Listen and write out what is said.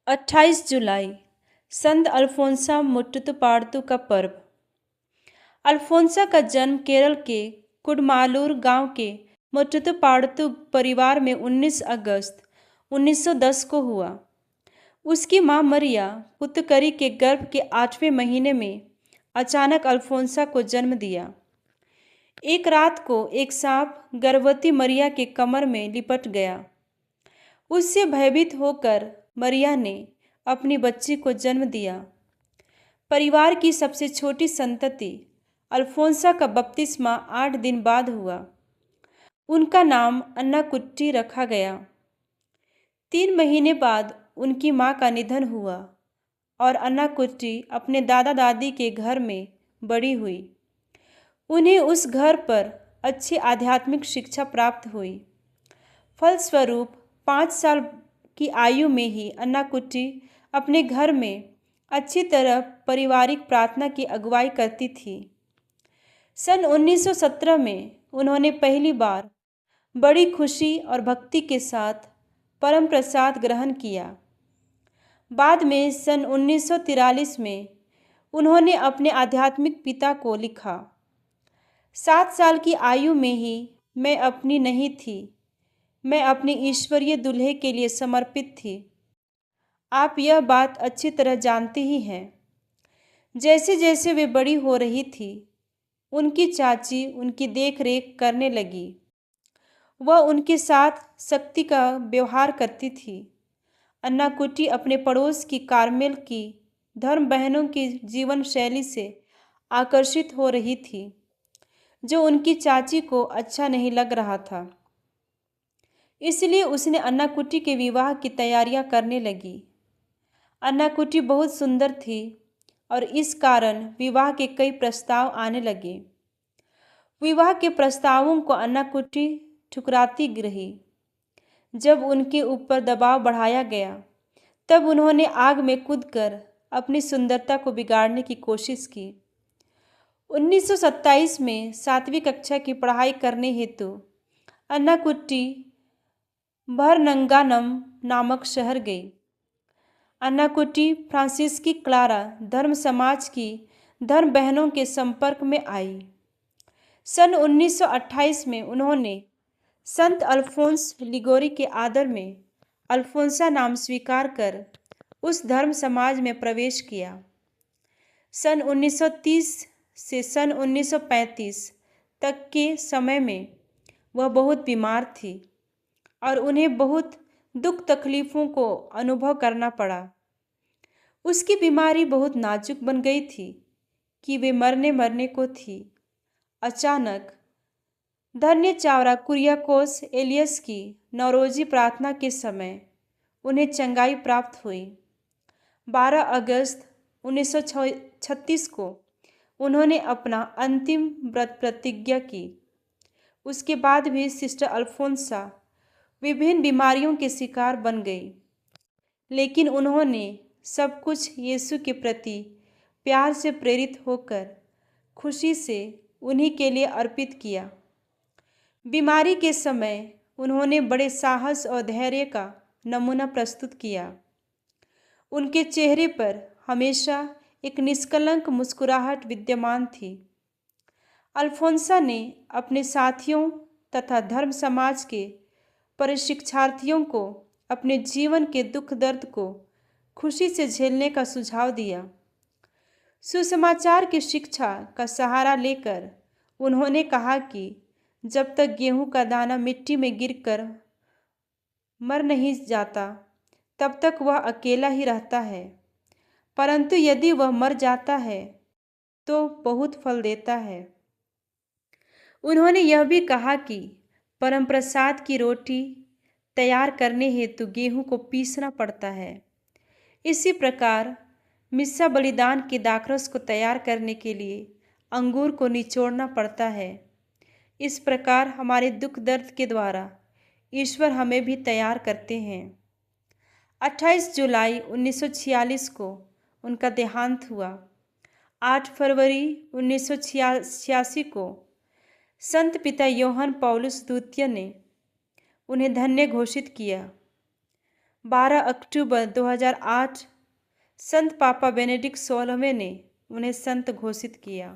28 जुलाई संत अल्फोंसा मुट्टुपाड्टु का पर्व। अल्फोंसा का जन्म केरल के कुडमालूर गांव के मुट्टुपाड्टु परिवार में 19 अगस्त 1910 को हुआ। उसकी मां मरिया पुत्तकरी के गर्भ के 8वें महीने में अचानक अल्फोंसा को जन्म दिया। एक रात को एक सांप गर्भवती मरिया के कमर में लिपट गया। उससे भयभीत होकर मरिया ने अपनी बच्ची को जन्म दिया। परिवार की सबसे छोटी संतति अल्फोंसा का बपतिस्मा 8 दिन बाद हुआ। उनका नाम अन्नाकुट्टी रखा गया। 3 महीने बाद उनकी मां का निधन हुआ और अन्नाकुट्टी अपने दादा दादी के घर में बड़ी हुई। उन्हें उस घर पर अच्छी आध्यात्मिक शिक्षा प्राप्त हुई। फलस्वरूप 5 साल की आयु में ही अन्नाकुट्टी अपने घर में अच्छी तरह पारिवारिक प्रार्थना की अगुवाई करती थी। सन 1917 में उन्होंने पहली बार बड़ी खुशी और भक्ति के साथ परम प्रसाद ग्रहण किया। बाद में सन 1943 में उन्होंने अपने आध्यात्मिक पिता को लिखा, 7 साल की आयु में ही मैं अपनी नहीं थी, मैं अपने ईश्वरीय दूल्हे के लिए समर्पित थी। आप यह बात अच्छी तरह जानते ही हैं। जैसे जैसे वे बड़ी हो रही थी, उनकी चाची उनकी देख रेख करने लगी। वह उनके साथ सख्ती का व्यवहार करती थी। अन्नाकुट्टी अपने पड़ोस की कार्मेल की धर्म बहनों की जीवन शैली से आकर्षित हो रही थी, जो उनकी चाची को अच्छा नहीं लग रहा था। इसलिए उसने अन्नाकुट्टी के विवाह की तैयारियां करने लगी। अन्नाकुट्टी बहुत सुंदर थी और इस कारण विवाह के कई प्रस्ताव आने लगे। विवाह के प्रस्तावों को अन्नाकुट्टी ठुकराती रही। जब उनके ऊपर दबाव बढ़ाया गया, तब उन्होंने आग में कूदकर अपनी सुंदरता को बिगाड़ने की कोशिश की। 1927 में 7वीं कक्षा की पढ़ाई करने हेतु अन्नाकुट्टी भरनंगानम नामक शहर गई। अन्नाकुट्टी फ्रांसीसी क्लारा धर्म समाज की धर्म बहनों के संपर्क में आई। सन 1928 में उन्होंने संत अल्फोंस लिगोरी के आदर में अल्फोंसा नाम स्वीकार कर उस धर्म समाज में प्रवेश किया। सन 1930 से सन 1935 तक के समय में वह बहुत बीमार थी और उन्हें बहुत दुख तकलीफ़ों को अनुभव करना पड़ा। उसकी बीमारी बहुत नाजुक बन गई थी कि वे मरने को थी। अचानक धन्य चावरा कुरियाकोस एलियस की नौरोजी प्रार्थना के समय उन्हें चंगाई प्राप्त हुई। 12 अगस्त 1936 को उन्होंने अपना अंतिम व्रत प्रतिज्ञा की। उसके बाद भी सिस्टर अल्फोंसा विभिन्न बीमारियों के शिकार बन गई, लेकिन उन्होंने सब कुछ यीशु के प्रति प्यार से प्रेरित होकर खुशी से उन्हीं के लिए अर्पित किया। बीमारी के समय उन्होंने बड़े साहस और धैर्य का नमूना प्रस्तुत किया। उनके चेहरे पर हमेशा एक निष्कलंक मुस्कुराहट विद्यमान थी। अल्फोंसा ने अपने साथियों तथा धर्म समाज के प्रशिक्षार्थियों को अपने जीवन के दुख दर्द को खुशी से झेलने का सुझाव दिया। सुसमाचार की शिक्षा का सहारा लेकर उन्होंने कहा कि जब तक गेहूं का दाना मिट्टी में गिरकर मर नहीं जाता, तब तक वह अकेला ही रहता है, परंतु यदि वह मर जाता है तो बहुत फल देता है। उन्होंने यह भी कहा कि परम प्रसाद की रोटी तैयार करने हेतु गेहूं को पीसना पड़ता है। इसी प्रकार मिस्सा बलिदान के दाखरस को तैयार करने के लिए अंगूर को निचोड़ना पड़ता है। इस प्रकार हमारे दुख दर्द के द्वारा ईश्वर हमें भी तैयार करते हैं। 28 जुलाई 1946 को उनका देहांत हुआ। 8 फरवरी 1986 को संत पिता योहन पौलुस द्वितीय ने उन्हें धन्य घोषित किया। 12 अक्टूबर 2008 संत पापा बेनेडिक्ट 16वें ने उन्हें संत घोषित किया।